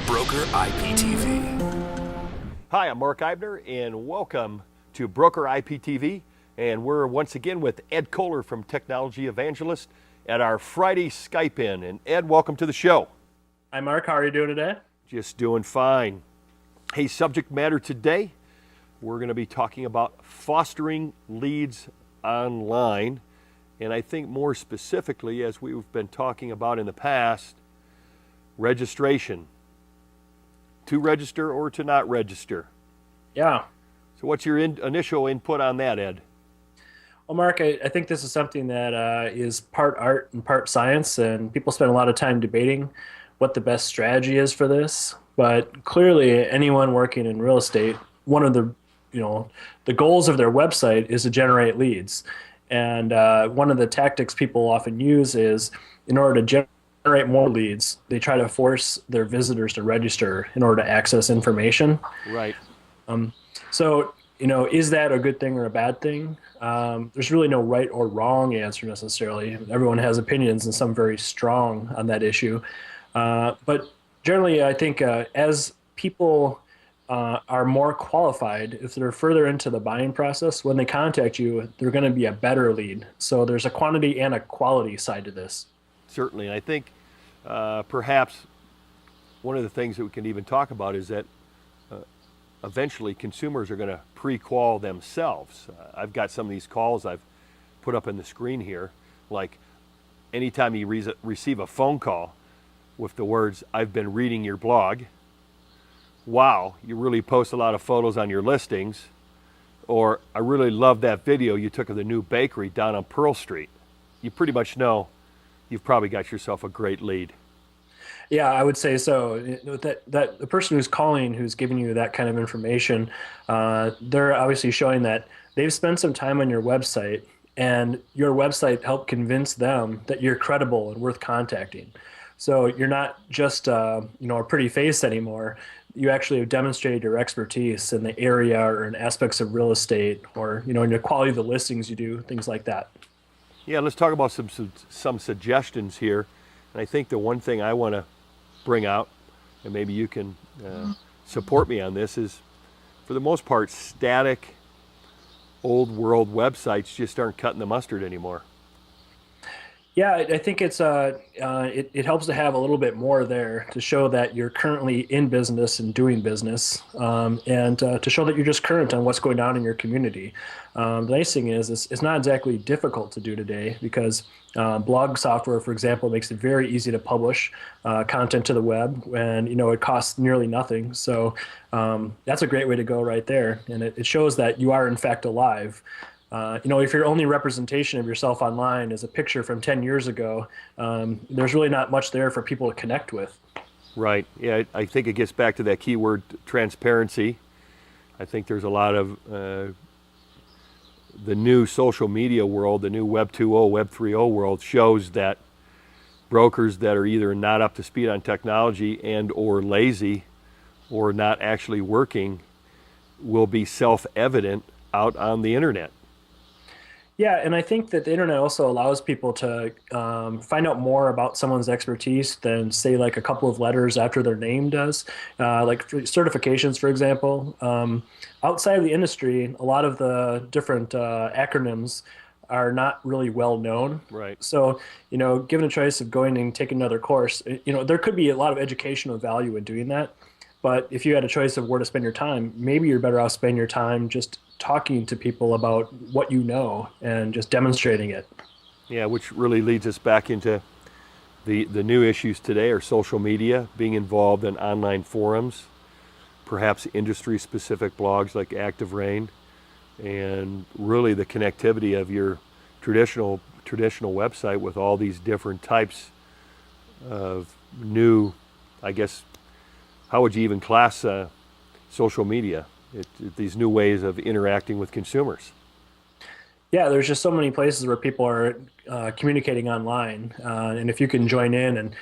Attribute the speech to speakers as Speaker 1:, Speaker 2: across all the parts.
Speaker 1: Broker IPTV.
Speaker 2: Hi, I'm Mark Eibner, and welcome to Broker IPTV. And we're once again with Ed Kohler from Technology Evangelist at our Friday Skype in. And Ed, welcome to the show.
Speaker 3: Hi, Mark. How are you doing today?
Speaker 2: Just doing fine. Hey, subject matter today, we're going to be talking about fostering leads online. And I think more specifically, as we've been talking about in the past, registration. To register or to not register.
Speaker 3: Yeah.
Speaker 2: So what's your initial input on that, Ed?
Speaker 3: Well, Mark, I think this is something that is part art and part science, and people spend a lot of time debating what the best strategy is for this. But clearly, anyone working in real estate, one of the goals of their website is to generate leads. And one of the tactics people often use is, in order to generate more leads, they try to force their visitors to register in order to access information.
Speaker 2: Right.
Speaker 3: So, is that a good thing or a bad thing? There's really no right or wrong answer necessarily. Everyone has opinions, and some very strong on that issue. But generally, I think as people are more qualified, if they're further into the buying process, when they contact you, they're going to be a better lead. So there's a quantity and a quality side to this.
Speaker 2: Certainly. And I think perhaps one of the things that we can even talk about is that eventually consumers are going to pre-qual themselves. I've got some of these calls I've put up on the screen here, like anytime you receive a phone call with the words, "I've been reading your blog," "Wow, you really post a lot of photos on your listings," or "I really love that video you took of the new bakery down on Pearl Street," you pretty much know you've probably got yourself a great lead.
Speaker 3: Yeah, I would say so. That the person who's calling, who's giving you that kind of information, they're obviously showing that they've spent some time on your website, and your website helped convince them that you're credible and worth contacting. So you're not just a pretty face anymore. You actually have demonstrated your expertise in the area or in aspects of real estate, or in the quality of the listings you do, things like that.
Speaker 2: Yeah, let's talk about some suggestions here. And I think the one thing I want to bring out, and maybe you can support me on this, is for the most part, static, old world websites just aren't cutting the mustard anymore.
Speaker 3: Yeah, I think it helps to have a little bit more there to show that you're currently in business and doing business, and to show that you're just current on what's going on in your community. The nice thing is it's not exactly difficult to do today, because blog software, for example, makes it very easy to publish content to the web, and it costs nearly nothing. So that's a great way to go right there, and it shows that you are in fact alive. If your only representation of yourself online is a picture from 10 years ago, there's really not much there for people to connect with.
Speaker 2: Right. Yeah, I think it gets back to that keyword transparency. I think there's a lot of the new social media world, the new Web 2.0, Web 3.0 world shows that brokers that are either not up to speed on technology and or lazy or not actually working will be self-evident out on the internet.
Speaker 3: Yeah, and I think that the internet also allows people to find out more about someone's expertise than, say, like a couple of letters after their name does. Like certifications, for example. Outside of the industry, a lot of the different acronyms are not really well known.
Speaker 2: Right.
Speaker 3: So, given a choice of going and taking another course, there could be a lot of educational value in doing that. But if you had a choice of where to spend your time, maybe you're better off spending your time just talking to people about what you know and just demonstrating it.
Speaker 2: Yeah, which really leads us back into the new issues today are social media, being involved in online forums, perhaps industry-specific blogs like Active Rain, and really the connectivity of your traditional website with all these different types of new, I guess, how would you even class social media? These new ways of interacting with consumers.
Speaker 3: Yeah, there's just so many places where people are communicating online, and if you can join in and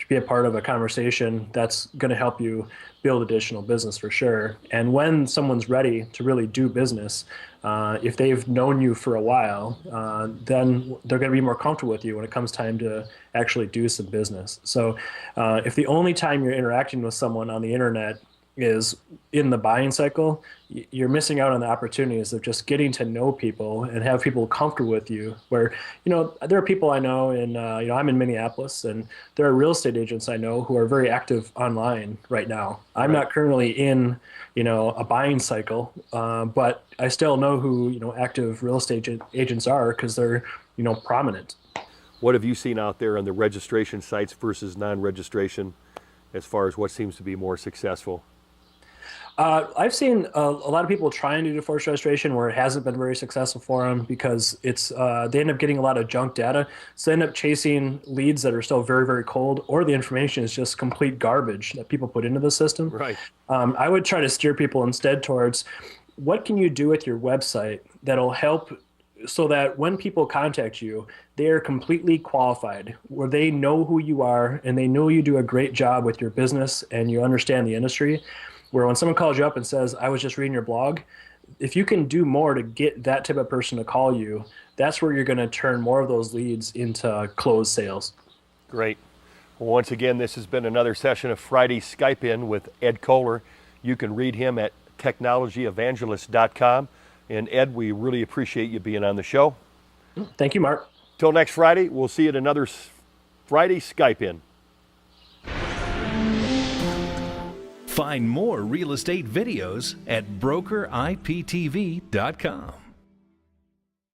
Speaker 3: be a part of a conversation, that's going to help you build additional business for sure. And when someone's ready to really do business, if they've known you for a while, then they're going to be more comfortable with you when it comes time to actually do some business. So, if the only time you're interacting with someone on the internet is in the buying cycle, you're missing out on the opportunities of just getting to know people and have people comfortable with you. Where, there are people I know, and I'm in Minneapolis, and there are real estate agents I know who are very active online right now. I'm
Speaker 2: Right.
Speaker 3: not currently in, a buying cycle, but I still know who, active real estate agents are because they're, prominent.
Speaker 2: What have you seen out there on the registration sites versus non-registration as far as what seems to be more successful?
Speaker 3: I've seen a lot of people trying to do forced registration where it hasn't been very successful for them because they end up getting a lot of junk data. So they end up chasing leads that are still very, very cold, or the information is just complete garbage that people put into the system.
Speaker 2: Right.
Speaker 3: I would try to steer people instead towards what can you do with your website that'll help so that when people contact you, they are completely qualified, where they know who you are and they know you do a great job with your business and you understand the industry. Where when someone calls you up and says, I was just reading your blog, if you can do more to get that type of person to call you, that's where you're going to turn more of those leads into closed sales.
Speaker 2: Great. Well, once again, this has been another session of Friday Skype In with Ed Kohler. You can read him at technologyevangelist.com. And Ed, we really appreciate you being on the show.
Speaker 3: Thank you, Mark.
Speaker 2: Till next Friday, we'll see you at another Friday Skype In.
Speaker 1: Find more real estate videos at brokeriptv.com.